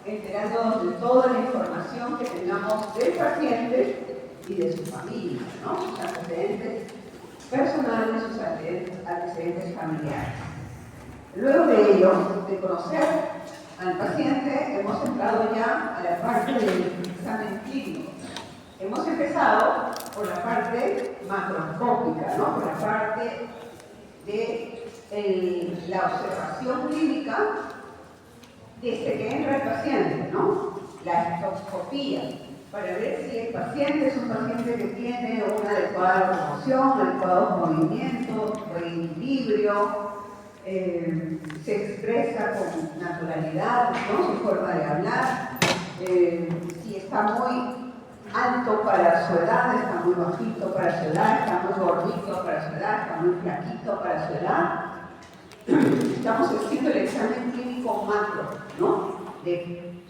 enterándonos de toda la información que tengamos del paciente y de su familia, ¿no? Sus antecedentes personales, sus antecedentes familiares. Luego de ello, de conocer al paciente, hemos entrado ya a la parte del examen clínico. Hemos empezado por la parte macroscópica, ¿no? Por la parte de la observación clínica desde que entra el paciente, ¿no? La endoscopía, para ver si el paciente es un paciente que tiene una adecuada locomoción, adecuados movimientos, buen equilibrio, se expresa con naturalidad, ¿no? Su forma de hablar, si está muy alto para su edad, está muy bajito para su edad, está muy gordito para su edad, está muy flaquito para su edad. Estamos haciendo el examen clínico macro, ¿no?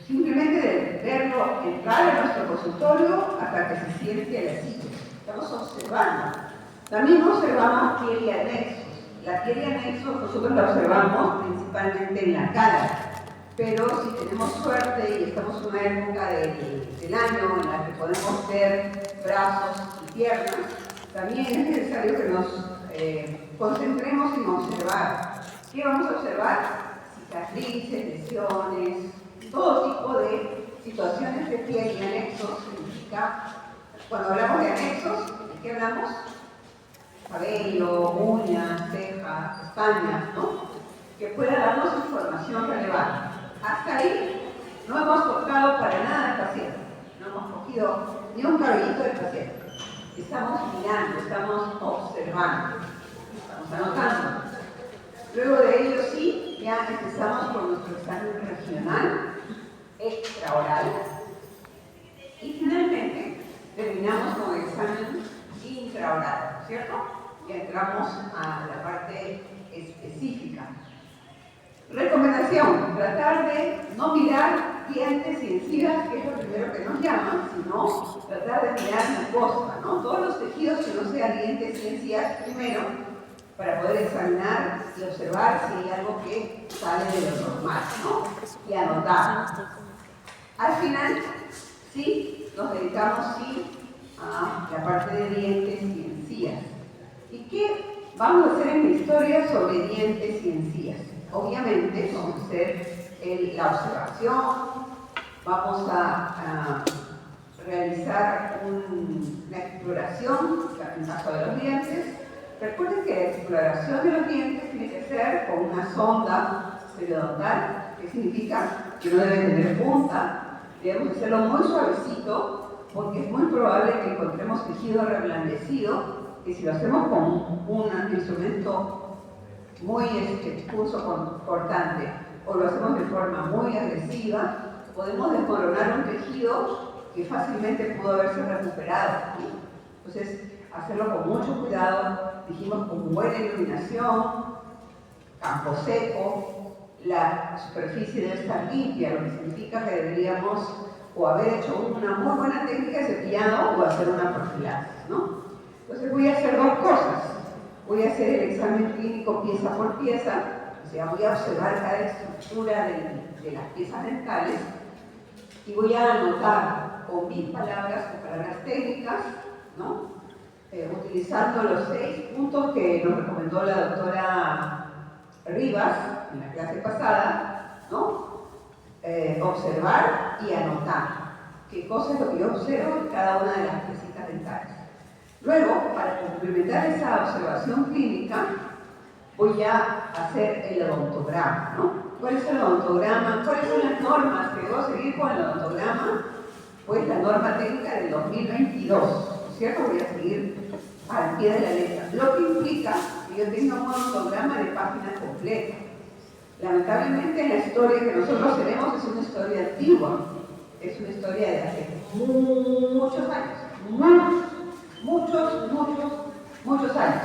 Simplemente de verlo entrar a nuestro consultorio hasta que se siente a la silla. Estamos observando. También observamos piel y anexos. La piel y anexos nosotros la observamos principalmente en la cara, pero si tenemos suerte y estamos en una época del año en la que podemos ver brazos y piernas, también es necesario que nos concentremos en observar. ¿Qué vamos a observar? Cicatrices, lesiones, todo tipo de situaciones de piel y anexos. Significa, cuando hablamos de anexos, ¿de qué hablamos? Cabello, uñas, cejas, pestañas, ¿no? Que pueda darnos información relevante. Hasta ahí no hemos tocado para nada al paciente, no hemos cogido ni un cabellito del paciente. Estamos mirando, estamos observando, estamos anotando. Luego de ello sí, ya empezamos con nuestro examen regional, extraoral, y finalmente terminamos con el examen intraoral, ¿cierto? Y entramos a la parte específica. Recomendación, tratar de no mirar dientes y encías, que es lo primero que nos llaman, sino tratar de mirar mucosa, ¿no? Todos los tejidos que no sean dientes y encías primero, para poder examinar y observar si hay algo que sale de lo normal, ¿no? Y anotar. Al final, sí, nos dedicamos, sí, a la parte de dientes y encías. ¿Y qué vamos a hacer en la historia sobre dientes y encías? Obviamente vamos a hacer la observación, vamos a realizar una exploración, en el caso de los dientes. Recuerden que la exploración de los dientes tiene que ser con una sonda periodontal, que significa que no debe tener punta, debemos hacerlo muy suavecito, porque es muy probable que encontremos tejido reblandecido, que si lo hacemos con un instrumento muy pulso cortante o lo hacemos de forma muy agresiva, podemos desmoronar un tejido que fácilmente pudo haberse recuperado, ¿sí? Entonces, hacerlo con mucho cuidado, dijimos con buena iluminación, campo seco, la superficie debe estar limpia, lo que significa que deberíamos o haber hecho una muy buena técnica de cepillado o hacer una profilaxis, ¿no? Entonces voy a hacer dos cosas. Voy a hacer el examen clínico pieza por pieza, o sea, voy a observar cada estructura de las piezas dentales y voy a anotar con mis palabras, con palabras técnicas, ¿no? Utilizando los 6 puntos que nos recomendó la doctora Rivas en la clase pasada, ¿no? Observar y anotar qué cosa es lo que yo observo en cada una de las piecitas dentales. Luego, para complementar esa observación clínica, voy a hacer el odontograma, ¿no? ¿Cuál es el odontograma? ¿Cuáles son las normas que debo seguir con el odontograma? Pues la norma técnica del 2022, ¿no es cierto? Voy a seguir al pie de la letra, lo que implica que yo tenga un odontograma de página completa. Lamentablemente la historia que nosotros tenemos es una historia antigua, es una historia de hace muchos años, muchos años,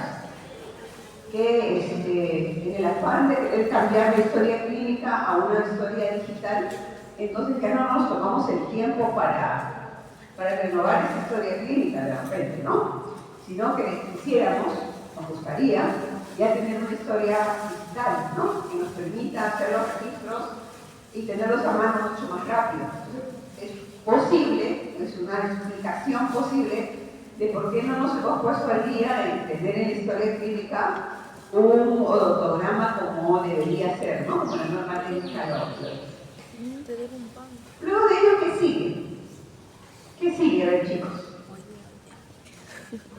que en el afán de querer cambiar la historia clínica a una historia digital, entonces ya no nos tomamos el tiempo para renovar esa historia clínica de repente, ¿no? Sino que quisiéramos, nos gustaría, ya tener una historia digital, ¿no? Que nos permita hacer los registros y tenerlos a mano mucho más rápido. Entonces, es posible, es una explicación posible de por qué no nos hemos puesto al día en tener en la historia clínica un odontograma como debería ser, ¿no? Como la norma técnica lo dice. Luego de ello, ¿qué sigue? ¿Qué sigue, a ver, chicos?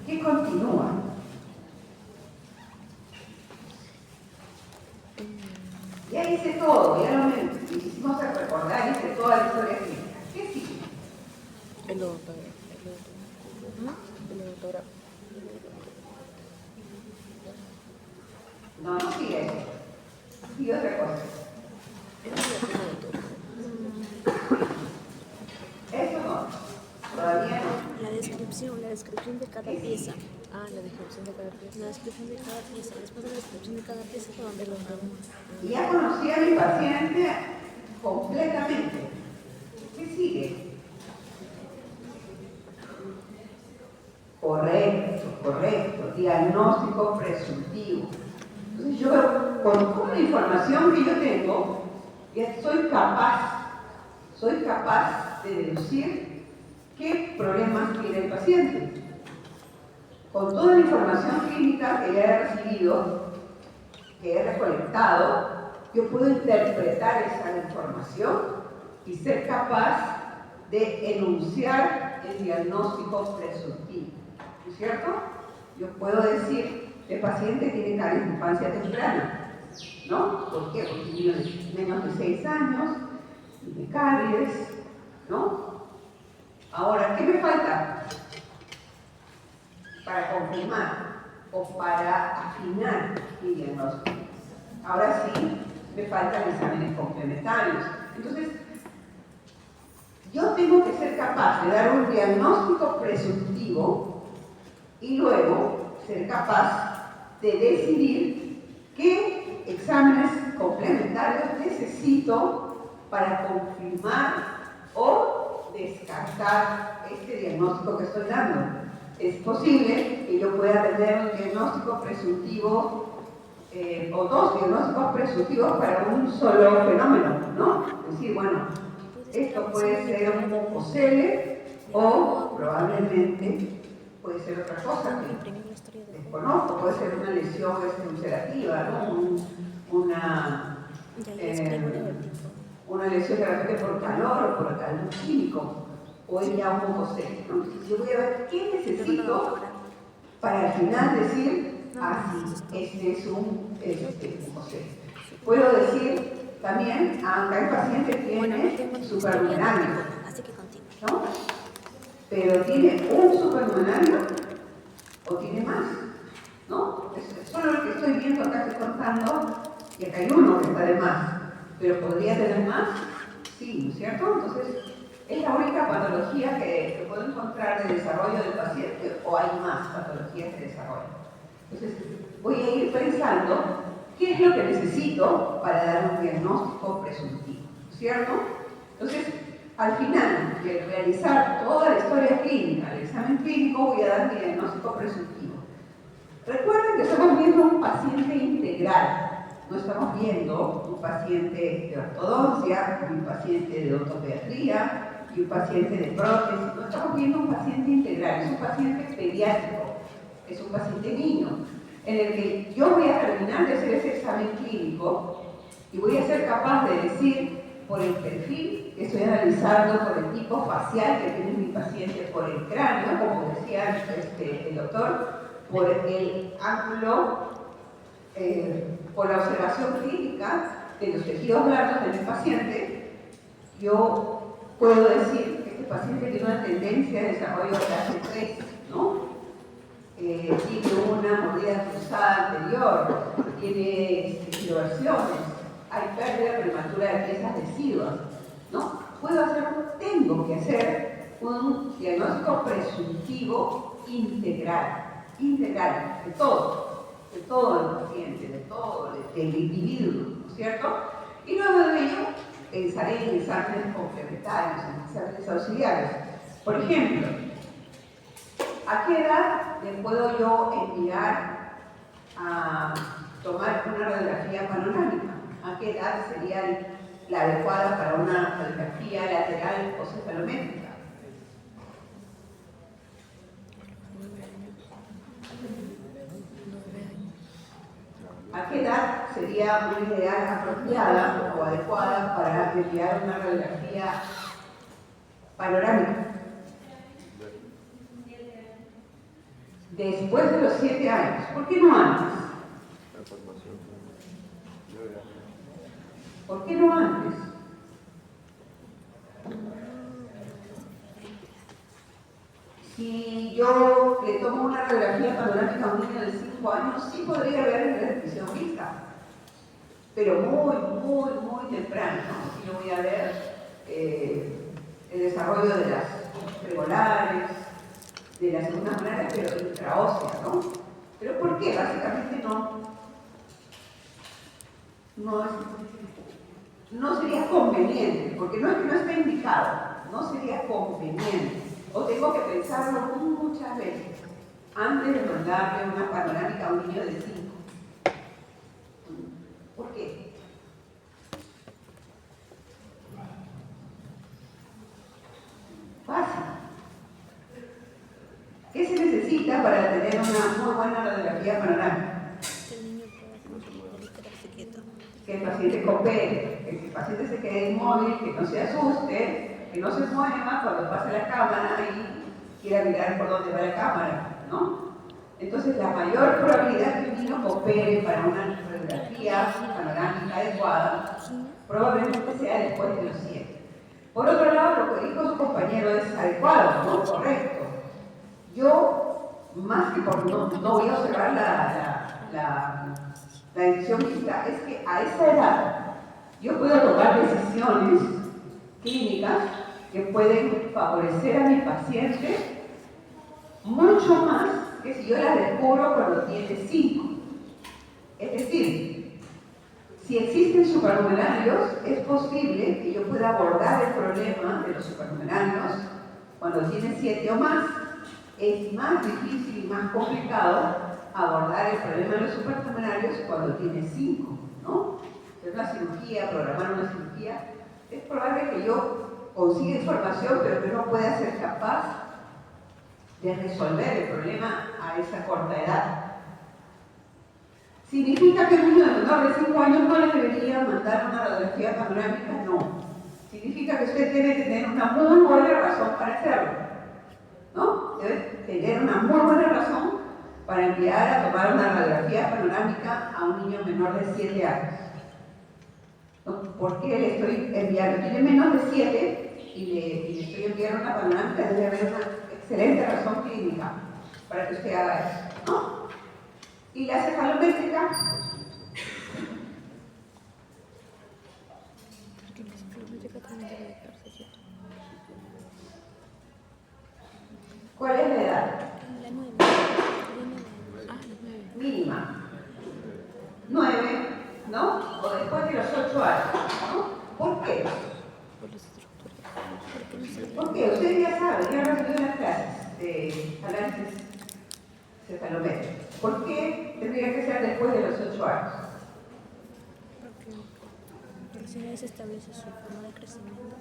¿Qué continúa? Ya hice todo, ya lo hicimos a recordar, hice toda la historia clínica. ¿Qué sigue? El odontógrafo. No, no sigue eso. Sigue otra cosa. Eso no. Todavía no. La descripción de cada pieza. Ah, la descripción de cada pieza. La descripción de cada pieza. Después de la descripción de cada pieza, te van a ver los nombres. Y ya conocí a mi paciente completamente. ¿Qué sigue? Correcto. Diagnóstico presuntivo. Entonces yo, con toda la información que yo tengo, ya soy capaz de deducir qué problemas tiene el paciente. Con toda la información clínica que ya he recibido, que he recolectado, yo puedo interpretar esa información y ser capaz de enunciar el diagnóstico presuntivo. ¿No es cierto? Yo puedo decir, el paciente tiene caries de infancia temprana, ¿no? ¿Por qué? Porque tiene menos de 6 años, tiene caries, ¿no? Ahora, ¿qué me falta para confirmar o para afinar mi diagnóstico? Ahora sí, me faltan exámenes complementarios. Entonces, yo tengo que ser capaz de dar un diagnóstico presuntivo y luego ser capaz de decidir qué exámenes complementarios necesito para confirmar o descartar este diagnóstico que estoy dando. Es posible que yo pueda tener un diagnóstico presuntivo o dos diagnósticos presuntivos para un solo fenómeno, ¿no? Es decir, bueno, esto puede ser un mucocele o probablemente puede ser otra cosa que desconozco, puede ser una lesión ulcerativa, ¿no? Una lesión de repente por calor o por algún químico, o ya un mucocele, ¿no? Entonces yo voy a ver qué necesito para al final decir, sí, este es un mucocele. Puedo decir también, aunque el paciente tiene superluminario, ¿no? Pero tiene un superluminario o tiene más, ¿no? Es solo lo que estoy viendo acá, estoy contando, y acá hay uno que está de más, pero podría tener más, sí, ¿no es cierto? Entonces, ¿es la única patología que puedo encontrar de desarrollo del paciente o hay más patologías de desarrollo? Entonces, voy a ir pensando qué es lo que necesito para dar un diagnóstico presuntivo, ¿cierto? Entonces, al final de realizar toda la historia clínica, el examen clínico, voy a dar mi diagnóstico presuntivo. Recuerden que estamos viendo un paciente integral. No estamos viendo un paciente de ortodoncia, un paciente de odontopediatría y un paciente de prótesis. No estamos viendo un paciente integral, es un paciente pediátrico, es un paciente niño, en el que yo voy a terminar de hacer ese examen clínico y voy a ser capaz de decir, por el perfil que estoy analizando, por el tipo facial que tiene mi paciente, por el cráneo, como decía el doctor, por el ángulo, por la observación clínica de los tejidos blandos de mi paciente, yo puedo decir que este paciente tiene una tendencia de desarrollo de clase 3, ¿no? Tiene una mordida cruzada anterior, tiene inversiones, hay pérdida prematura de piezas deciduas, ¿no? Tengo que hacer un diagnóstico presuntivo integral de todo el paciente, del individuo, ¿no es cierto? Y luego de ello, pensaré en exámenes complementarios, en exámenes auxiliares. Por ejemplo, ¿a qué edad le puedo yo enviar a tomar una radiografía panorámica? ¿A qué edad sería la adecuada para una radiografía lateral o cefalométrica? ¿A qué edad sería una ideal apropiada o adecuada para enviar una radiografía panorámica? Después de los 7 años. ¿Por qué no antes? ¿Por qué no antes? Si yo le tomo una radiografía panorámica a un niño de 5 años, sí podría haber restricción vista, pero muy temprano, ¿no? Sí lo voy a ver el desarrollo de las premolares, de las segundas molares, pero intraóseas, ¿no? ¿Pero por qué? Básicamente no sería conveniente, porque no es que no esté indicado, no sería conveniente. O tengo que pensarlo muchas veces antes de mandarle una panorámica a un niño de 5. ¿Por qué? Fácil. ¿Qué se necesita para tener una muy buena radiografía panorámica? Que el paciente coopere, que el paciente se quede inmóvil, que no se asuste, que no se mueva cuando pase la cámara y quiera mirar por dónde va la cámara, ¿no? Entonces, la mayor probabilidad que un niño coopere para una radiografía panorámica adecuada probablemente sea después de los 7. Por otro lado, lo que dijo su compañero es adecuado, ¿no? Correcto. Yo, más que por no voy a observar la decisión vista, es que a esa edad yo puedo tomar decisiones clínicas que pueden favorecer a mi paciente mucho más que si yo las descubro cuando tiene 5. Es decir, si existen supranumerarios, es posible que yo pueda abordar el problema de los supranumerarios cuando tiene 7 o más. Es más difícil y más complicado abordar el problema de los supranumerarios cuando tiene 5, ¿no? Hacer una cirugía, programar una cirugía, es probable que yo consiga información, pero que no pueda ser capaz de resolver el problema a esa corta edad. ¿Significa que un niño de menor de 5 años no le debería mandar una radiografía panorámica? No. Significa que usted debe tener una muy buena razón para hacerlo, ¿no? Debe tener una muy buena razón para enviar a tomar una radiografía panorámica a un niño menor de 7 años. ¿No? ¿Por qué le estoy enviando? Tiene menos de 7 y le estoy enviando una panorámica, debe haber una excelente razón clínica para que usted haga eso, ¿no? Y la cefalométrica, ¿cuál es la edad? Mínima. 9, ¿no? O después de los 8 años, ¿no? ¿Por qué? Porque ustedes ya saben, ya han recibido las clases de análisis cefalométrico. ¿Por qué tendría que ser después de los 8 años? Porque si no se establece su forma de crecimiento.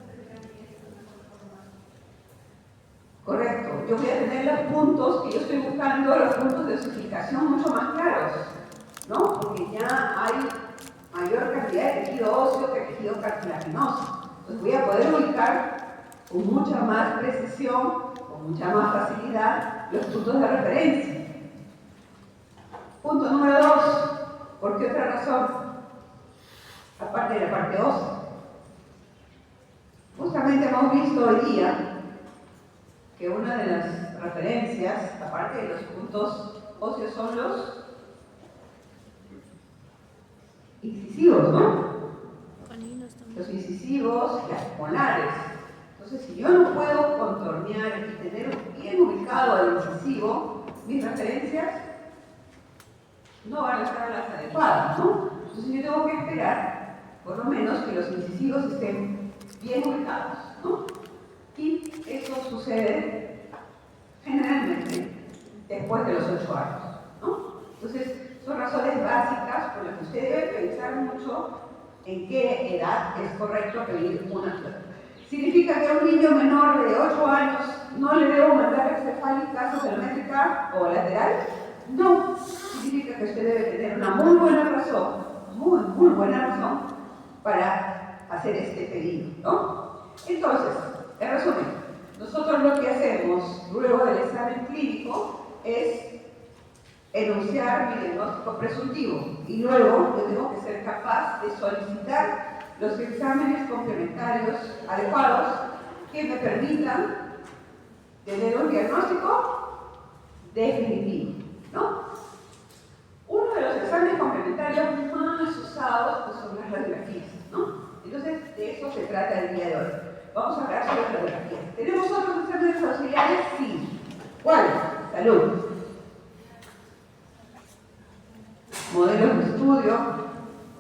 Correcto. Yo voy a tener los puntos que yo estoy buscando, los puntos de osificación mucho más claros, ¿no? Porque ya hay mayor cantidad de tejido óseo que tejido cartilaginoso. Entonces voy a poder ubicar con mucha más precisión, con mucha más facilidad, los puntos de referencia. Punto número 2. ¿Por qué otra razón? Aparte de la parte ósea. Justamente hemos visto hoy día que una de las referencias, aparte de los puntos óseos, son los incisivos, ¿no? Los incisivos, las molares. Entonces, si yo no puedo contornear y tener bien ubicado el incisivo, mis referencias no van a estar las adecuadas, ¿no? Entonces yo tengo que esperar, por lo menos, que los incisivos estén bien ubicados, ¿no? Y eso sucede generalmente después de los 8 años, ¿no? Entonces, son razones básicas por las que usted debe pensar mucho en qué edad es correcto pedir una flor. ¿Significa que a un niño menor de 8 años no le debo mandar encefálica, citométrica o lateral? No. Significa que usted debe tener una muy buena razón, muy buena razón para hacer este pedido, ¿no? Entonces, en resumen, nosotros lo que hacemos luego del examen clínico es enunciar mi diagnóstico presuntivo y luego yo tengo que ser capaz de solicitar los exámenes complementarios adecuados que me permitan tener un diagnóstico definitivo, ¿no? Uno de los exámenes complementarios más usados pues, son las radiografías, ¿no? Entonces, de eso se trata el día de hoy. Vamos a hablar sobre radiografías. ¿Tenemos otros exámenes auxiliares? Sí. ¿Cuáles? Salud. Modelos de estudio,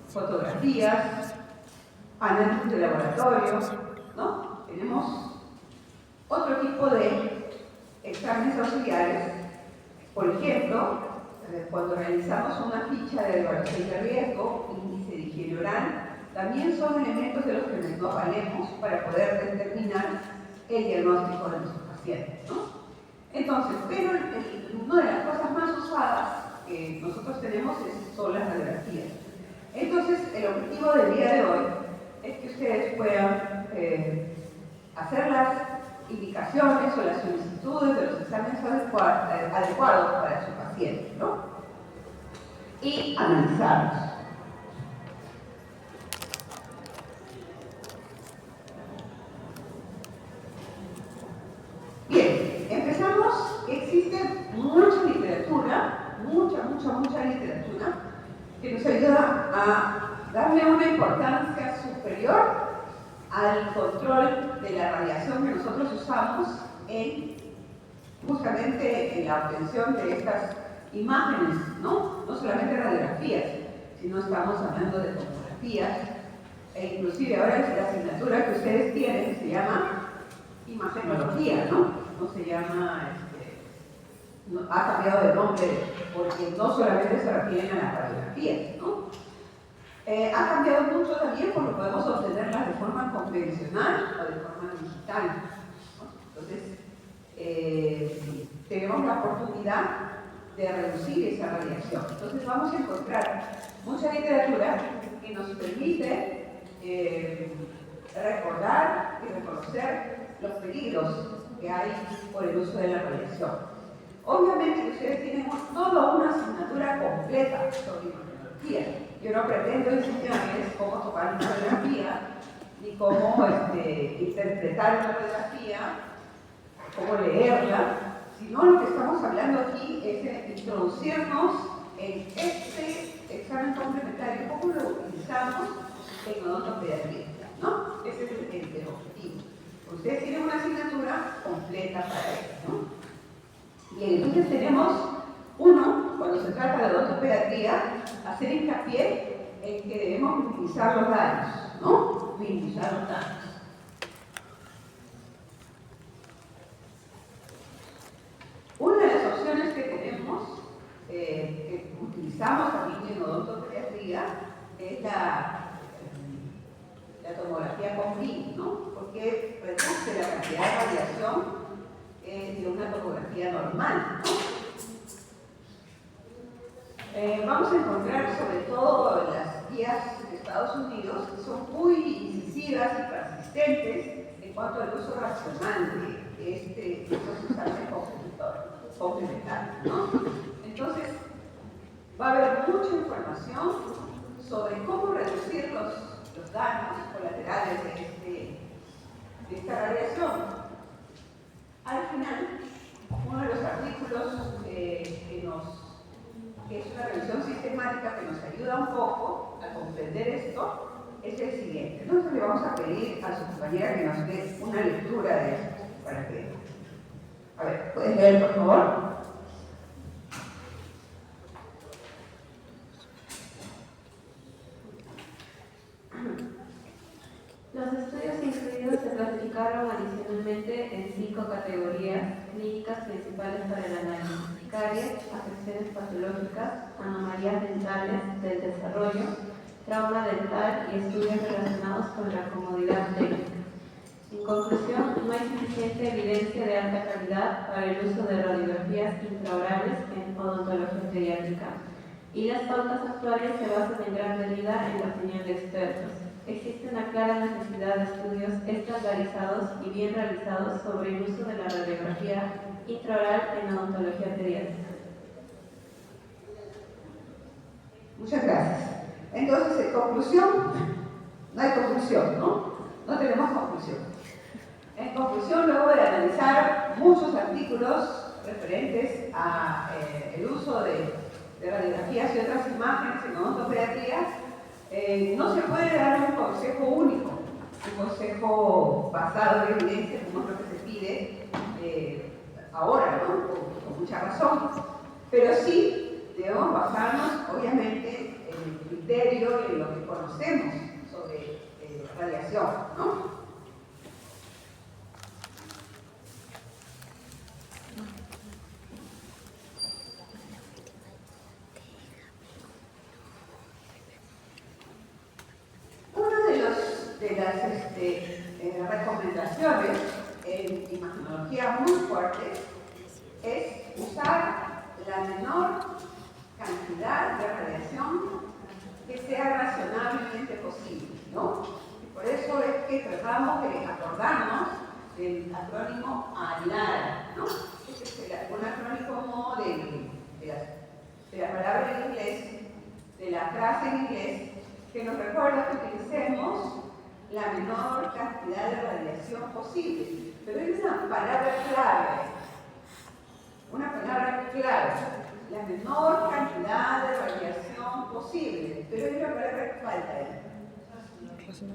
fotografías, análisis de laboratorio, ¿no? Tenemos otro tipo de exámenes auxiliares. Por ejemplo, cuando realizamos una ficha de evaluación de riesgo, índice de higiene oral, también son elementos de los que nos valemos para poder determinar el diagnóstico de nuestros pacientes, ¿no? Entonces, pero una de las cosas más usadas que nosotros tenemos son las radiografías. Entonces, el objetivo del día de hoy es que ustedes puedan hacer las indicaciones o las solicitudes de los exámenes adecuados para su paciente, ¿no? Y analizarlos. Bien, empezamos. Existe mucha literatura, mucha literatura que nos ayuda a darle una importancia superior al control de la radiación que nosotros usamos justamente en la obtención de estas imágenes, ¿no? No solamente radiografías, sino estamos hablando de tomografías, e inclusive ahora la asignatura que ustedes tienen se llama imagenología, ¿no? No se llama, ha cambiado de nombre porque no solamente se refieren a las radiografías, ¿no? Ha cambiado mucho también porque podemos obtenerlas de forma convencional o de forma digital, ¿no? Entonces, tenemos la oportunidad de reducir esa radiación. Entonces, vamos a encontrar mucha literatura que nos permite recordar y reconocer los peligros que hay por el uso de la radiación. Obviamente, ustedes tienen toda una asignatura completa sobre imagenología. Yo no pretendo enseñarles cómo tocar una radiografía, ni cómo interpretar una radiografía, cómo leerla, sino lo que estamos hablando aquí es de introducirnos en este examen complementario, cómo lo utilizamos en odontopediatría, ¿no? Ese es el objetivo. Ustedes tienen una asignatura completa para eso, ¿no? Bien, entonces tenemos uno, cuando se trata de odontopediatría, hacer hincapié en que debemos minimizar los daños, ¿no? Minimizar los daños. Una de las opciones que tenemos, que utilizamos también en odontopediatría, es la tomografía con BIM, ¿no? Porque reduce la cantidad de radiación de una tomografía normal, ¿no? Vamos a encontrar sobre todo las guías de Estados Unidos que son muy incisivas y persistentes en cuanto al uso racional de estos exámenes complementarios, ¿no? Entonces, va a haber mucha información sobre cómo reducir los daños colaterales de esta radiación. Al final, uno de los artículos que es una revisión sistemática que nos ayuda un poco a comprender esto, es el siguiente. Entonces le vamos a pedir a su compañera que nos dé una lectura de esto, para que... A ver, ¿puedes leer, por favor? Los estudios incluidos se clasificaron adicionalmente en 5 categorías clínicas principales para el análisis: caries, afecciones patológicas, anomalías dentales del desarrollo, trauma dental y estudios relacionados con la comodidad técnica. En conclusión, no hay suficiente evidencia de alta calidad para el uso de radiografías intraorales en odontología pediátrica, y las pautas actuales se basan en gran medida en la opinión de expertos. Existe una clara necesidad de estudios estandarizados y bien realizados sobre el uso de la radiografía intraoral en odontología pediátrica. Muchas gracias. Entonces, en conclusión, no hay conclusión, ¿no? No tenemos conclusión. En conclusión, luego de analizar muchos artículos referentes a el uso de radiografías y otras imágenes en odontopediatría, no se puede dar un consejo único, un consejo basado en evidencia, como es lo que se pide ahora, ¿no? Con mucha razón. Pero sí debemos basarnos, obviamente, en el criterio y en lo que conocemos sobre radiación, ¿no? Una de las recomendaciones en imagenología muy fuertes es usar la menor cantidad de radiación que sea razonablemente posible, ¿no? Y por eso es que tratamos de acordarnos del acrónimo ALAR, ¿no? Este es un acrónimo de la palabra en inglés, de la frase en inglés, que nos recuerda que utilicemos la menor cantidad de radiación posible. Pero hay una palabra clave, la menor cantidad de radiación posible. Pero hay una palabra que falta ahí.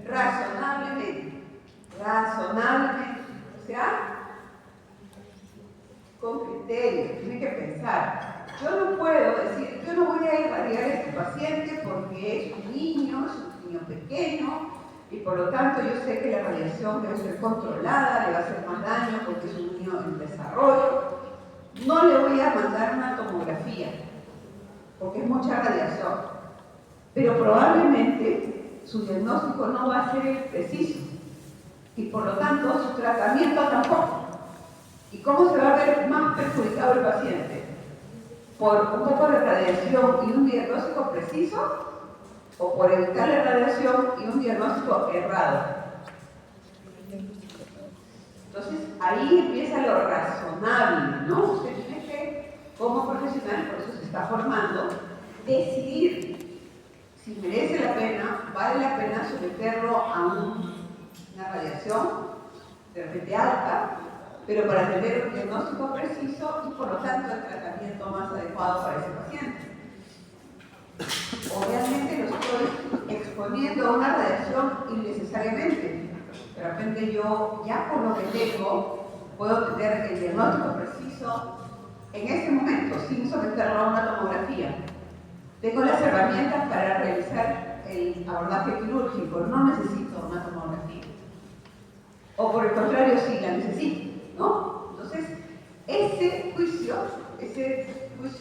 Razonablemente. O sea, con criterio, tiene que pensar. Yo no puedo decir, yo no voy a irradiar a este paciente porque es un niño pequeño, y por lo tanto yo sé que la radiación debe ser controlada, le va a hacer más daño porque es un niño en desarrollo. No le voy a mandar una tomografía porque es mucha radiación, pero probablemente su diagnóstico no va a ser el preciso y por lo tanto su tratamiento tampoco. ¿Y cómo se va a ver más perjudicado el paciente? ¿Por un poco de radiación y un diagnóstico preciso? ¿O por evitar la radiación y un diagnóstico errado? Entonces, ahí empieza lo razonable, ¿no? Usted tiene que, como profesional, por eso se está formando, decidir si merece la pena, vale la pena someterlo a una radiación, de repente alta, pero para tener un diagnóstico preciso y, por lo tanto, el tratamiento más adecuado para ese paciente. Obviamente lo estoy exponiendo a una radiación innecesariamente. De repente yo, ya por lo que tengo, puedo tener el diagnóstico preciso en ese momento, sin someterlo a una tomografía. Tengo las herramientas para realizar el abordaje quirúrgico, no necesito una tomografía. O por el contrario, sí la necesito, ¿no? Entonces, ese juicio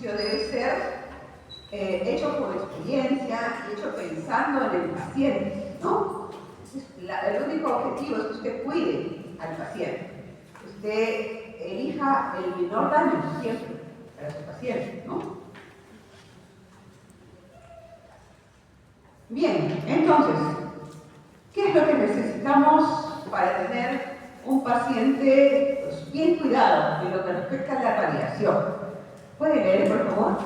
debe ser hecho por experiencia, hecho pensando en el paciente, ¿no? El único objetivo es que usted cuide al paciente, que usted elija el menor daño siempre para su paciente, ¿no? Bien, entonces, ¿qué es lo que necesitamos para tener un paciente pues, bien cuidado en lo que respecta a la radiación? ¿Puede leer, por favor?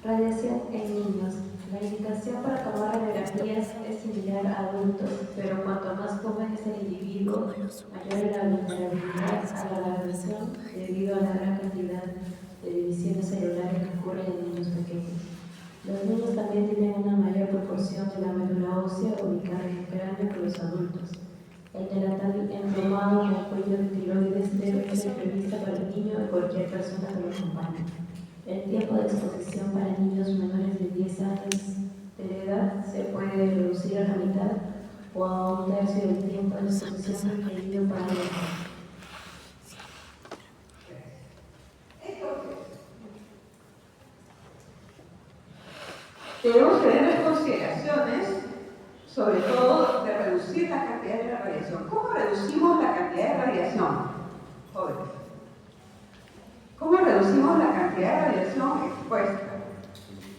Radiación en niños. La indicación para tomar radiografías es similar a adultos, pero cuanto más joven es el individuo, mayor es la vulnerabilidad a la radiación debido a la gran cantidad de divisiones celulares que ocurren en niños pequeños. Los niños también tienen una mayor proporción de la médula ósea ubicada en el cráneo que los adultos. El neonatal embromado con cuello de tiroides debe ser prevista para el niño de cualquier persona que lo acompañe. El tiempo de exposición para niños menores de 10 años de edad se puede reducir a la mitad o a un tercio del tiempo de exposición requerido para el sobre todo de reducir la cantidad de la radiación. ¿Cómo reducimos la cantidad de radiación, jóvenes? ¿Cómo reducimos la cantidad de radiación expuesta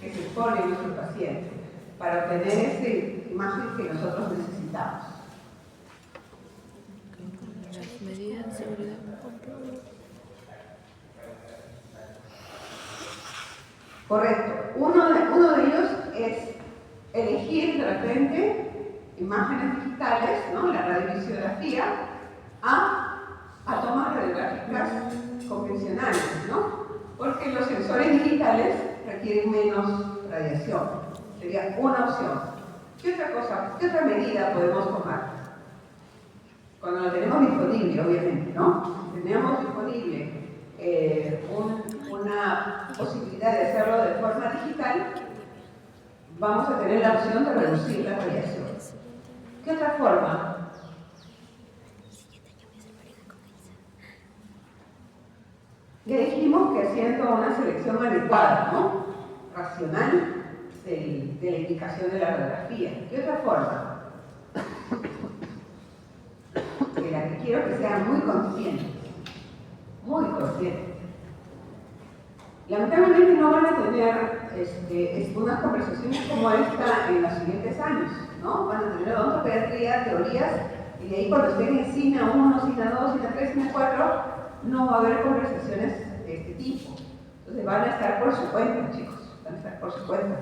que se expone en nuestro paciente para obtener esa imagen que nosotros necesitamos? Medidas de seguridad. Correcto. Uno de ellos es elegir de repente imágenes digitales, ¿no? La radiovisiografía, a tomas radiográficas convencionales, ¿no? Porque los sensores digitales requieren menos radiación. Sería una opción. ¿Qué otra cosa, qué otra medida podemos tomar? Cuando lo tenemos disponible, obviamente, ¿no? Si tenemos disponible una posibilidad de hacerlo de forma digital, vamos a tener la opción de reducir la radiación. ¿Qué otra forma? Ya dijimos que haciendo una selección adecuada, ¿no? Racional de la indicación de la radiografía. ¿Qué otra forma? De la que quiero que sean muy conscientes. Muy conscientes. Lamentablemente no van a tener unas conversaciones como esta en los siguientes años, ¿no? Van a tener odontopediatría, teorías, y de ahí cuando estén en SINA 1, SINA 2, SINA 3, SINA 4, no va a haber conversaciones de este tipo. Entonces van a estar por su cuenta, chicos, van a estar por su cuenta,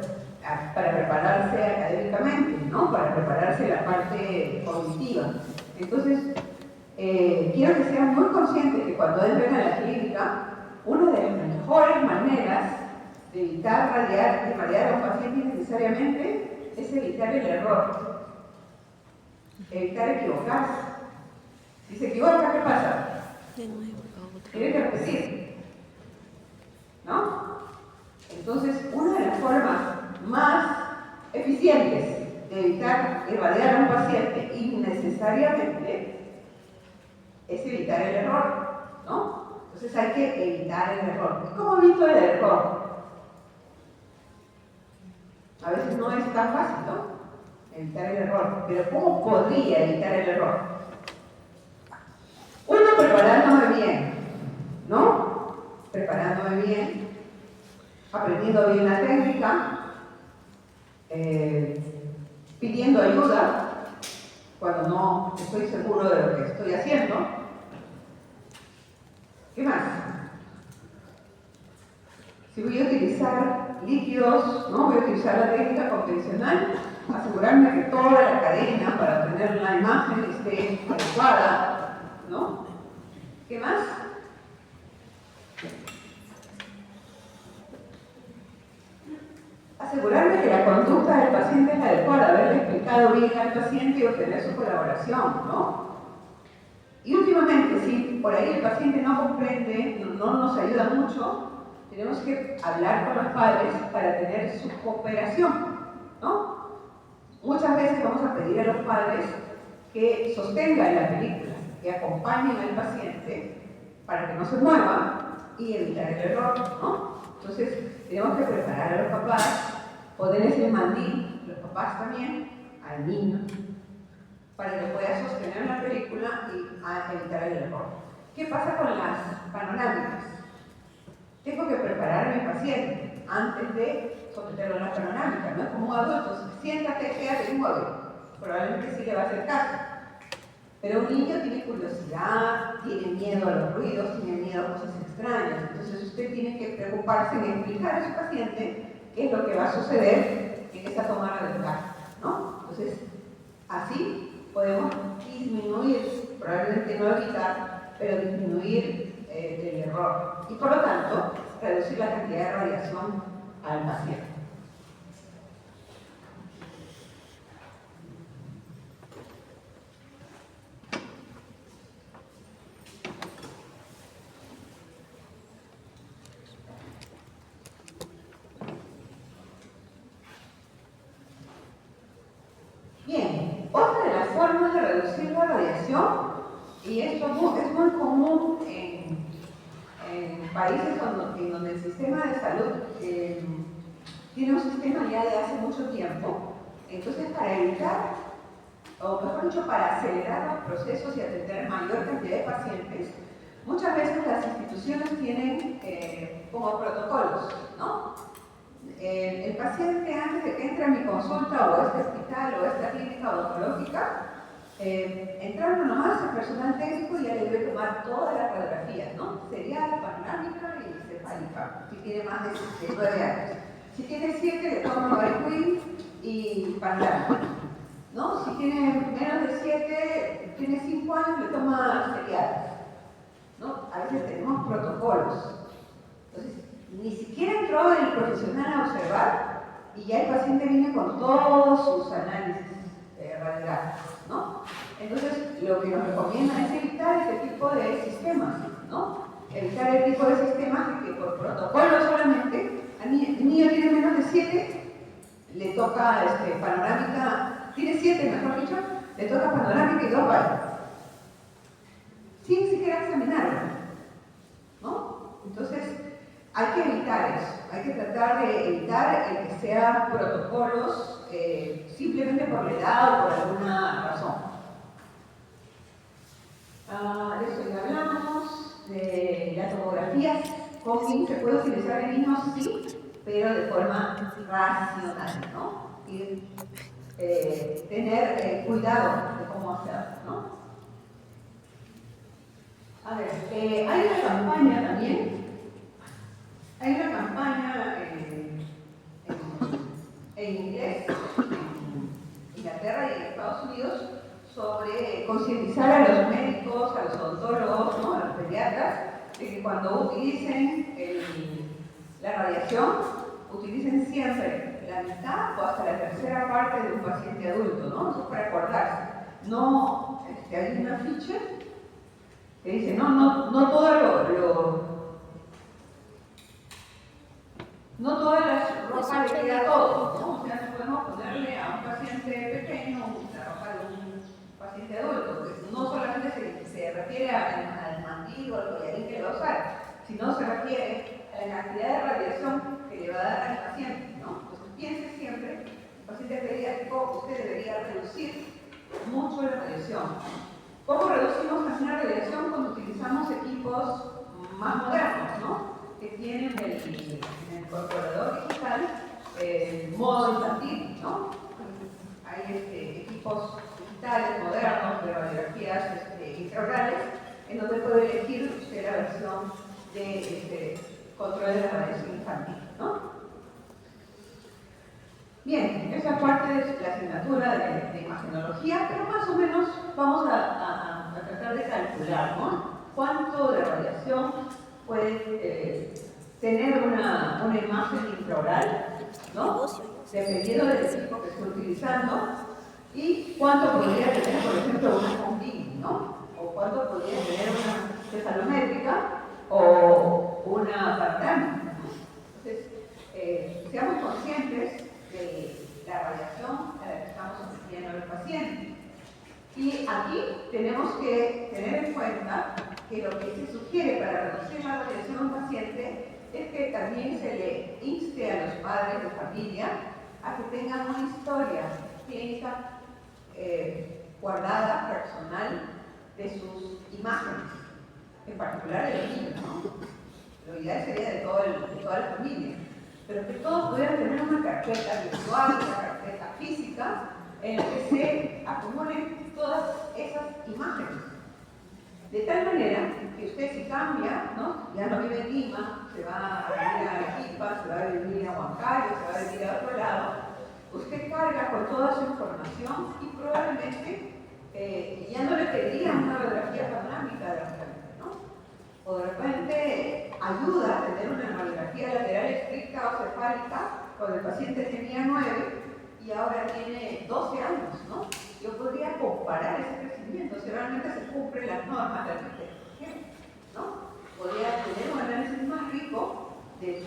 para prepararse académicamente, ¿no? Para prepararse la parte cognitiva. Entonces, quiero que sean muy conscientes que cuando entren a la clínica, una de las mejores maneras de evitar radiar a un paciente innecesariamente es evitar el error, evitar equivocarse. Si se equivoca, ¿qué pasa? Tiene que repetir, ¿no? Entonces, una de las formas más eficientes de evitar irradiar a un paciente innecesariamente es evitar el error, ¿no? Entonces hay que evitar el error. ¿Y cómo evito el error? A veces no es tan fácil, ¿no? Evitar el error. Pero ¿cómo podría evitar el error? Uno, preparándome bien, ¿no? Preparándome bien, aprendiendo bien la técnica, pidiendo ayuda cuando no estoy seguro de lo que estoy haciendo. ¿Qué más? Si voy a utilizar líquidos, ¿no? Voy a utilizar la técnica convencional, asegurarme que toda la cadena para obtener la imagen esté adecuada, ¿no? ¿Qué más? Asegurarme que la conducta del paciente es la adecuada, haberle explicado bien al paciente y obtener su colaboración, ¿no? Y últimamente, si por ahí el paciente no comprende, no nos ayuda mucho, tenemos que hablar con los padres para tener su cooperación, ¿no? Muchas veces vamos a pedir a los padres que sostengan la película, que acompañen al paciente para que no se mueva y evitar el error, ¿no? Entonces, tenemos que preparar a los papás, ponerles el mandil, los papás también, al niño, para que pueda sostener la película y evitar el error. ¿Qué pasa con las panorámicas? Tengo que preparar a mi paciente antes de someterlo a la panorámica, no es como un adulto, siéntate, quédate inmóvil, probablemente sí le va a hacer caso. Pero un niño tiene curiosidad, tiene miedo a los ruidos, tiene miedo a cosas extrañas, entonces usted tiene que preocuparse en explicar a su paciente qué es lo que va a suceder en esa toma radiográfica, ¿no? Entonces, así podemos disminuir, probablemente no evitar, pero disminuir el error y por lo tanto reducir la cantidad de radiación al paciente. Bien, otra de las formas de reducir la radiación, y esto es muy común en países en donde el sistema de salud tiene un sistema ya de hace mucho tiempo. Entonces, para evitar o mejor dicho, para acelerar los procesos y atender mayor cantidad de pacientes, muchas veces las instituciones tienen como protocolos, ¿no? El paciente antes de que entre a mi consulta o a este hospital o a esta clínica odontológica, entrando nomás el personal técnico ya le debe tomar todas las radiografías, ¿no? Serial, panorámica y cefálica, si tiene más de 9 años. Si tiene 7, le toma Bioquin y panorámica, ¿no? Si tiene menos de 7, tiene 5 años, le toma seriales, ¿no? A veces tenemos protocolos. Entonces, ni siquiera entró el profesional a observar y ya el paciente viene con todos sus análisis radiográficos, ¿no? Entonces, lo que nos recomienda es evitar este tipo de sistemas, ¿no? Evitar el tipo de sistemas que por protocolo solamente, el niño tiene menos de 7, le toca panorámica, tiene 7 mejor dicho, le toca panorámica y 2 vallas, sin siquiera examinarlo, ¿no? Entonces, hay que evitar eso, hay que tratar de evitar el que sean protocolos simplemente por la edad o por alguna razón. De eso ya hablamos, de la tomografía. COFIN se puede utilizar en niños, sí, pero de forma racional, ¿no? Y tener cuidado de cómo hacerlo, ¿no? A ver, hay una campaña también. Hay una campaña en inglés, en Inglaterra y en Estados Unidos, sobre concientizar a los médicos, a los odontólogos, ¿no? A los pediatras, de que cuando utilicen la radiación, utilicen siempre la mitad o hasta la tercera parte de un paciente adulto, ¿no? Eso es para acordarse. No, hay una ficha que dice, no todo no todas las ropas le queda todo, ¿no? O sea, no podemos ponerle a un paciente pequeño la ropa de un paciente adulto, porque no solamente se refiere al mandil o al collarín que va a usar, sino se refiere a la cantidad de radiación que le va a dar al paciente, ¿no? Entonces piense siempre, el paciente pediátrico, usted debería reducir mucho la radiación. ¿Cómo reducimos también la radiación? Cuando utilizamos equipos más modernos, ¿no? Que tienen en el incorporador digital modo infantil, ¿no? Hay equipos digitales modernos de radiografías intraorales en donde puede elegir usted la versión de control de la radiación infantil, ¿no? Bien, esa parte de la asignatura de imagenología, pero más o menos vamos a tratar de calcular, ¿no? Cuánto de radiación puede tener una imagen intraoral, ¿no? Dependiendo del equipo que esté utilizando, y cuánto podría tener, por ejemplo, una combi, ¿no? O cuánto podría tener una cefalométrica o una panorámica. Entonces, seamos conscientes de la radiación a la que estamos sometiendo al paciente. Y aquí tenemos que tener en cuenta que lo que se sugiere para reducir la radiación a un paciente es que también se le inste a los padres de familia a que tengan una historia clínica guardada, personal, de sus imágenes, en particular de los niños, ¿no? Lo ideal sería de toda la familia, pero que todos pudieran tener una carpeta virtual, una carpeta física, en la que se acumulen todas esas imágenes. De tal manera que usted si cambia, ¿no? Ya no vive en Lima, se va a vivir a Arequipa, se va a vivir a Huancayo, se va a vivir a otro lado, usted carga con toda su información y probablemente ya no le pediría una radiografía panorámica de la frente, ¿no? O de repente ayuda a tener una radiografía lateral estricta o cefálica cuando el paciente tenía 9 y ahora tiene 12 años, ¿no? Yo podría comparar ese crecimiento, si realmente se cumplen las normas del PTG, ¿no? Podría tener un análisis más rico de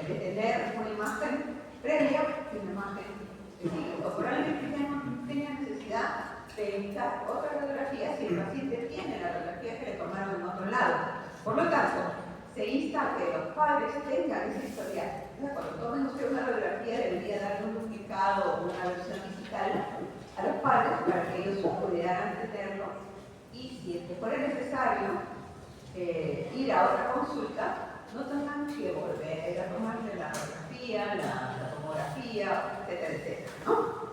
tener una imagen previa y una imagen específica. O probablemente ya no tenga necesidad de evitar otra radiografía si el paciente tiene la radiografía que le tomaron en otro lado. Por lo tanto, se insta a que los padres tengan esa historial. Cuando tomen usted una radiografía, debería darle un duplicado o una versión digital a los padres para que ellos pudieran atenderlo y si es que fuera necesario ir a otra consulta, no tengan que volver a tomarle la radiografía, la tomografía, etcétera, etcétera, ¿no?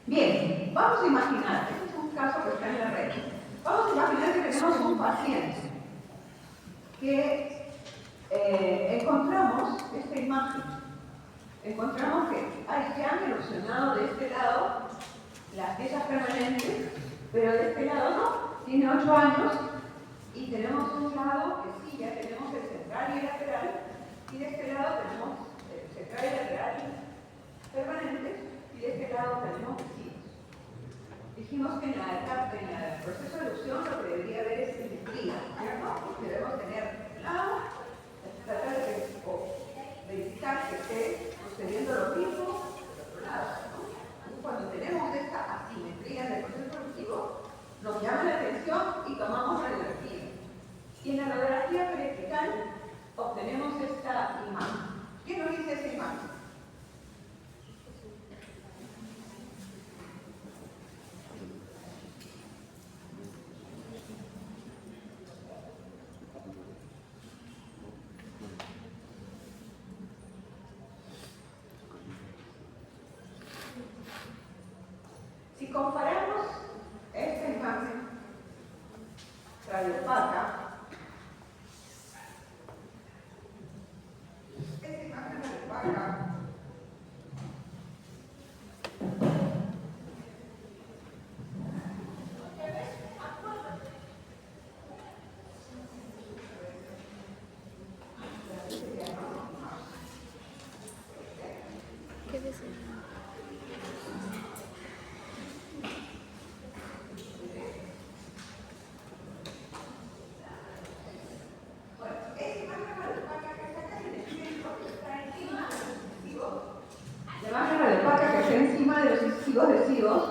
Bien, vamos a imaginar, este es un caso que está en la red, vamos a imaginar que tenemos un paciente que encontramos esta imagen, encontramos que hay ya erosionado de este lado las piezas permanentes, pero de este lado no, tiene 8 años y tenemos un lado que sí, ya tenemos el central y el lateral, y de este lado tenemos el central y lateral permanentes, y de este lado tenemos vecinos. Dijimos que en el proceso de erupción lo que debería haber es simetría, ¿cierto? Debemos tener un lado, tratar de verificar que esté sucediendo lo mismo del otro lado, ¿no? Entonces, cuando tenemos esta asimetría en el proceso eruptivo, nos llama la atención y tomamos radiografía. Y en la radiografía periapical obtenemos esta imagen. ¿Qué nos dice esa imagen? Si comparamos esta imagen radiopaca, esta imagen radiopaca ¿Qué dice? adhesivos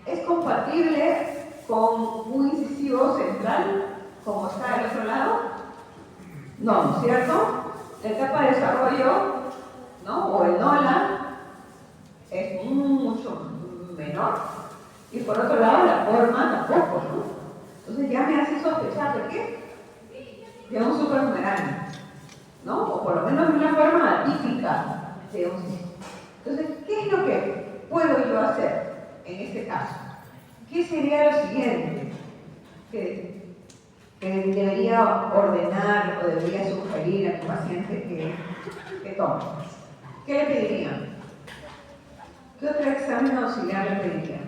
es compatible con un incisivo central, como está al otro lado. No, ¿no es cierto? La etapa de desarrollo, ¿no? O el NOLA es mucho menor. Y por otro lado, la forma tampoco, ¿no? Entonces ya me hace sospechar de qué? De un supernumerario, ¿no? O por lo menos una forma atípica de un sistema. Entonces, ¿qué es lo que puedo yo hacer en este caso? ¿Qué sería lo siguiente que debería ordenar o debería sugerir a mi paciente que tome? ¿Qué le pediría? ¿Qué otro examen auxiliar le pediría?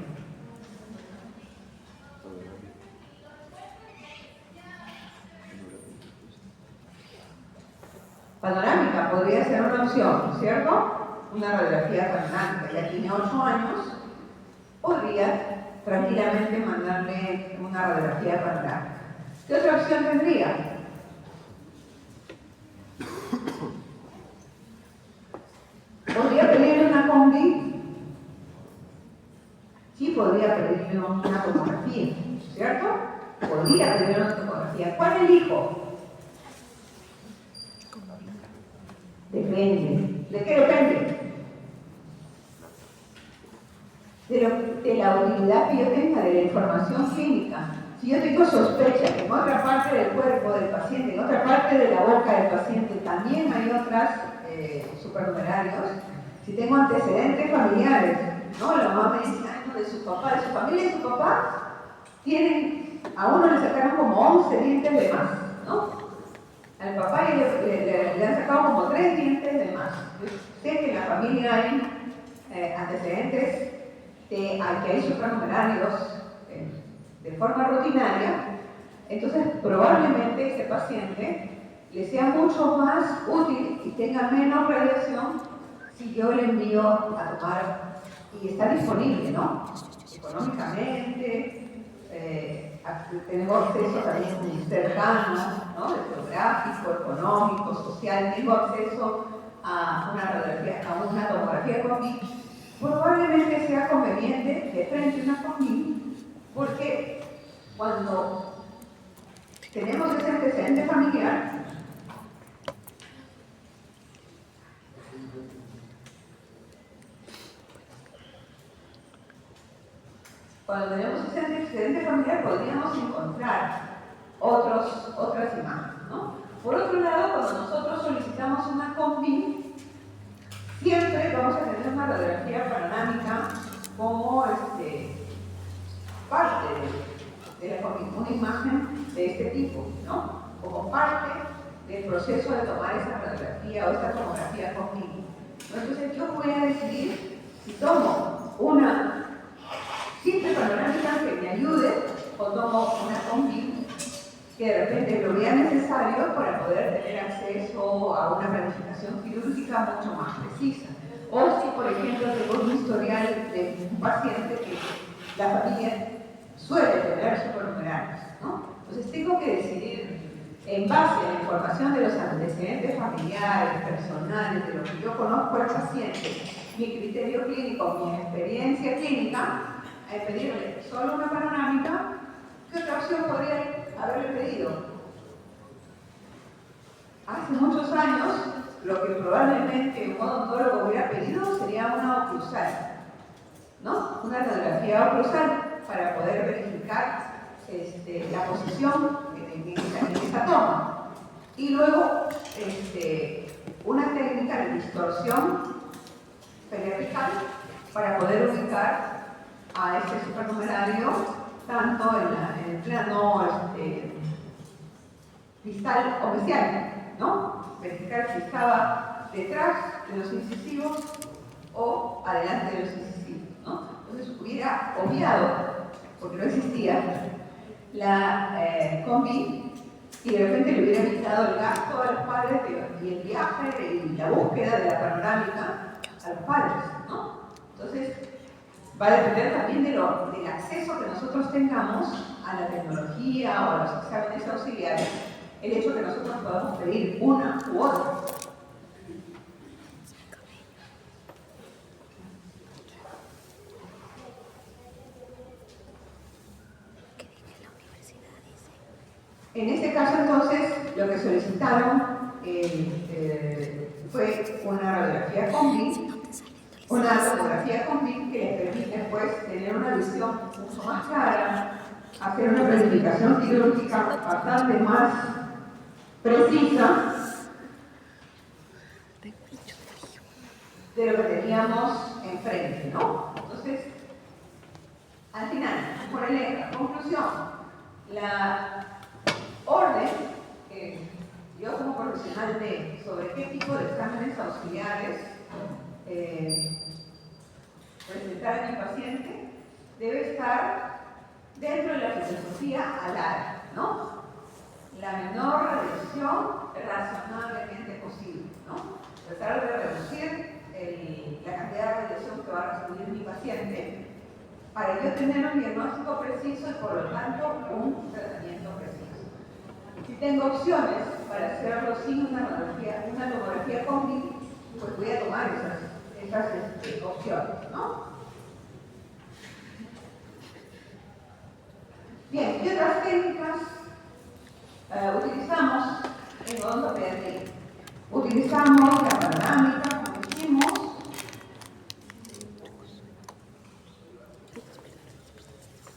Panorámica podría ser una opción, ¿cierto? Una radiografía panorámica. Ya tiene 8 años, podría tranquilamente mandarle una radiografía panorámica. ¿Qué otra opción tendría? ¿Podría pedirle una combi? Sí, podría pedirle una tomografía, ¿cierto? Podría pedirle una tomografía. ¿Cuál elijo? Depende. ¿De qué depende? De la utilidad que yo tenga de la información clínica. Si yo tengo sospecha que en otra parte del cuerpo del paciente, en otra parte de la boca del paciente también hay otras supernumerarios, si tengo antecedentes familiares, ¿no? La mamá me dice, no, de su papá, de su familia y su papá, a uno le sacaron como 11 dientes de más, ¿no? Al papá le han sacado como 3 dientes de más. Yo sé que en la familia hay antecedentes que hay supranumerarios de forma rutinaria, entonces probablemente ese paciente le sea mucho más útil y tenga menos radiación si yo le envío a tomar y está disponible, ¿no? Económicamente, tengo acceso también cercano, ¿no? Geográfico, económico, social, tengo acceso a una radiografía, a una tomografía con mí. Probablemente sea conveniente de frente a una combi Porque cuando tenemos ese antecedente familiar, podríamos encontrar otras imágenes, ¿no? Por otro lado, cuando nosotros solicitamos una CONVI, siempre vamos a tener una radiografía panorámica como parte de la CONVI, una imagen de este tipo, ¿no? Como parte del proceso de tomar esa radiografía o esta tomografía CONVI. Entonces yo voy a decidir si tomo una simple panorámica que me ayude o tomo una CONVI que de repente lo vea necesario para poder tener acceso a una planificación quirúrgica mucho más precisa. O si, por ejemplo, tengo un historial de un paciente que la familia suele tener supernumerarios, ¿no? Entonces tengo que decidir, en base a la información de los antecedentes familiares, personales, de lo que yo conozco al paciente, mi criterio clínico, mi experiencia clínica, a pedirle solo una panorámica. ¿Qué otra opción podría haberle pedido? Hace muchos años, lo que probablemente un odontólogo hubiera pedido sería una oclusal, ¿no? Una radiografía oclusal para poder verificar la posición en esa toma. Y luego, una técnica de distorsión periapical para poder ubicar a este supernumerario tanto en el plano distal o mesial, ¿no? Verificar si estaba detrás de los incisivos o adelante de los incisivos, ¿no? Entonces hubiera obviado, porque no existía, la CONVI y de repente le hubiera evitado el gasto a los padres y el viaje y la búsqueda de la panorámica a los padres, ¿no? Entonces, va a depender también del acceso que nosotros tengamos a la tecnología o a los exámenes auxiliares, el hecho que nosotros podamos pedir una u otra. En este caso, entonces, lo que solicitaron fue una radiografía CONVI, una tomografía CONVI que les permite pues, tener una visión mucho más clara, hacer una planificación quirúrgica bastante más precisa de lo que teníamos enfrente, ¿no? Entonces, al final, por la conclusión, la orden que yo como profesional de sobre qué tipo de exámenes auxiliares presentar a mi paciente debe estar dentro de la filosofía ALAR, ¿no? La menor reducción razonablemente posible, ¿no? Tratar de reducir la cantidad de radiación que va a recibir mi paciente para yo tener un diagnóstico preciso y por lo tanto un tratamiento preciso. Si tengo opciones para hacerlo sin una tomografía CONVI, pues voy a tomar esas opciones, ¿no? Bien, ¿qué otras técnicas utilizamos en odontopediatría? Utilizamos la panorámica, como dijimos.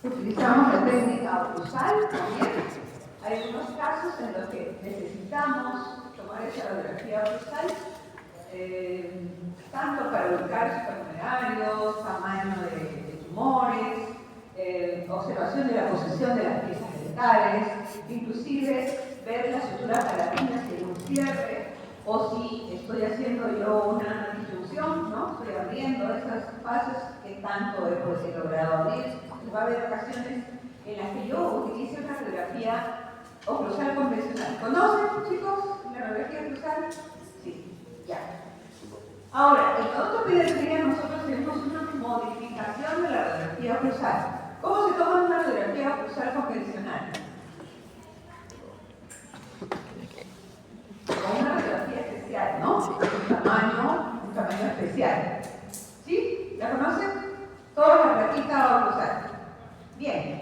Utilizamos la técnica oclusal también. Hay algunos casos en los que necesitamos tomar esa radiografía oclusal, tanto para ubicar supernumerarios, tamaño de tumores, observación de la posición de las piezas dentales, inclusive ver la sutura palatina si hay un cierre, o si estoy haciendo yo una disyunción, ¿no? Estoy abriendo esas fases que tanto he logrado abrir. Va a haber ocasiones en las que yo utilice una radiografía oclusal convencional. ¿Conocen, chicos, la radiografía oclusal? Sí, ya. Ahora, en odontopediatría nosotros tenemos una modificación de la radiografía oclusal. ¿Cómo se toma una radiografía oclusal convencional? Con una radiografía especial, ¿no? Un tamaño especial. ¿Sí? ¿La conocen? Toda la plaquita oclusal. Bien.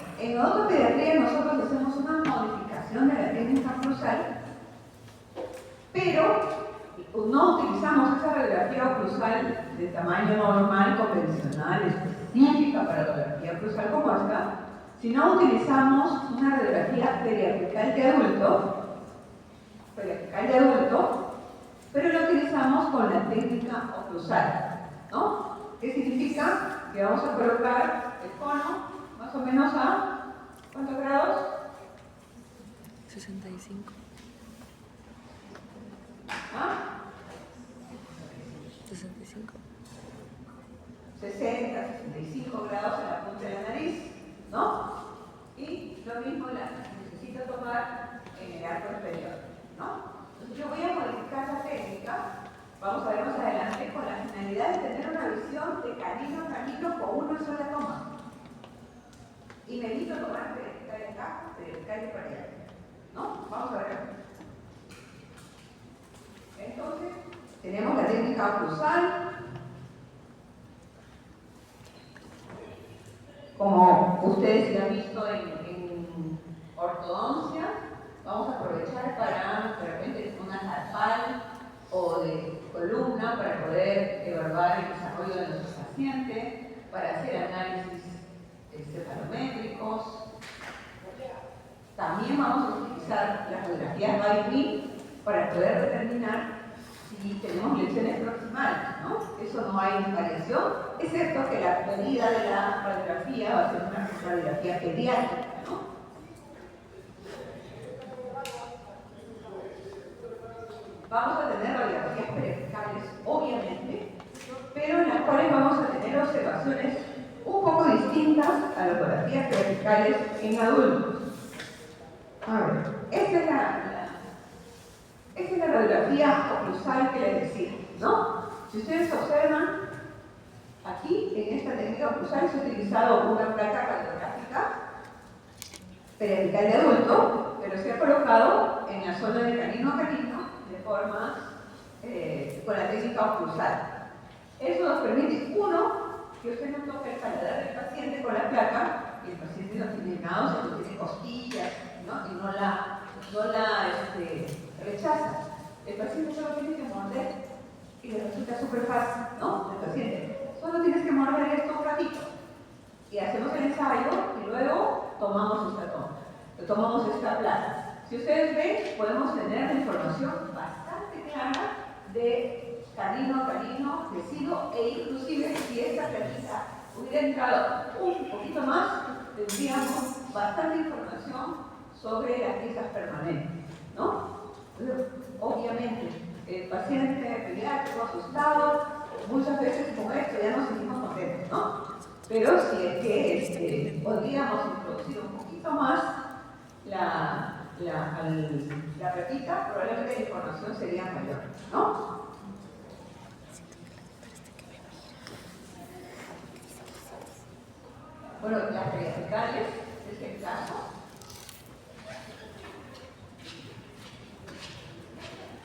tamaño normal, convencional, específica para radiografía cruzal como esta, si no utilizamos una radiografía periapical de adulto, pero lo utilizamos con la técnica oclusal, ¿no? ¿Qué significa? Que vamos a colocar el cono más o menos a ¿cuántos grados? 65. ¿Ah? 65. 60, 65 grados en la punta de la nariz, ¿no? Y lo mismo necesito tomar en el arco inferior, ¿no? Entonces yo voy a modificar la técnica, vamos a ver más adelante, con la finalidad de tener una visión de canino a canino con una sola toma. Y me evito tomar vertical acá, vertical para allá, ¿no? Vamos a ver. Entonces, tenemos la técnica oclusal. Como ustedes ya han visto en ortodoncia, vamos a aprovechar para, de repente, una zarpal o de columna para poder evaluar el desarrollo de nuestro paciente, para hacer análisis cefalométricos. También vamos a utilizar las radiografías BIMI para poder determinar si tenemos lesiones proximales, ¿no? Eso no hay variación, excepto que la medida de la radiografía va a ser una radiografía pediátrica, ¿no? Vamos a tener radiografías periapicales, obviamente, pero en las cuales vamos a tener observaciones un poco distintas a las radiografías periapicales en adultos. A ver, esta es la radiografía oclusal que les decía, ¿no? Si ustedes observan, aquí en esta técnica oclusal se ha utilizado una placa radiográfica periapical de adulto, pero se ha colocado en la zona de canino a canino de forma con la técnica oclusal. Eso nos permite, uno, que usted no toque el paladar del paciente con la placa, y el paciente no tiene nada, o no tiene costillas, ¿no? Y no la rechaza. El paciente solo tiene que morder y le resulta súper fácil, ¿no? El paciente, solo tienes que morder esto un ratito. Y hacemos el ensayo y luego tomamos esta placa. Si ustedes ven, podemos tener la información bastante clara de canino a canino, tecido, e inclusive si esta plaquita hubiera entrado un poquito más, tendríamos bastante información sobre las piezas permanentes, ¿no? Obviamente, el paciente pediátrico asustado, muchas veces con esto ya nos sentimos contentos, ¿no? Pero si es que podríamos introducir un poquito más la plaquita, probablemente la información sería mayor, ¿no? Bueno, las periapicales es el caso.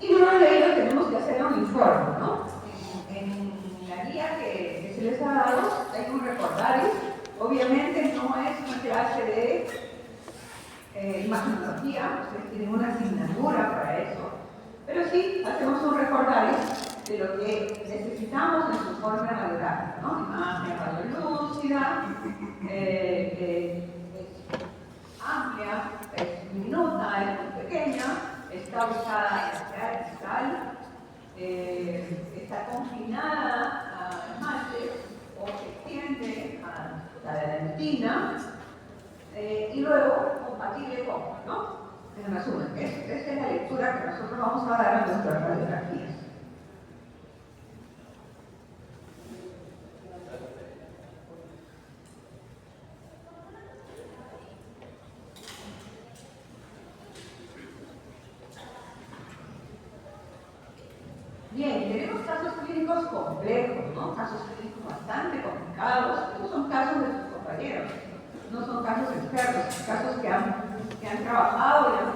Y luego de ello tenemos que hacer un informe, ¿no? En la guía que se les ha dado hay un recordario. Obviamente no es una clase de imagenología, ustedes tienen una asignatura para eso, pero sí hacemos un recordario de lo que necesitamos en su forma radiográfica, ¿no? Imagen radiolúcida, es amplia, es diminuta, es muy pequeña, está ubicada en la distal, está confinada a esmalte o se extiende a la dentina y luego compatible con, ¿no? En resumen, esta es la lectura que nosotros vamos a dar a nuestras radiografías. Bien, tenemos casos clínicos complejos, ¿no? Casos clínicos bastante complicados. Estos son casos de sus compañeros, no son casos expertos, casos que han trabajado y han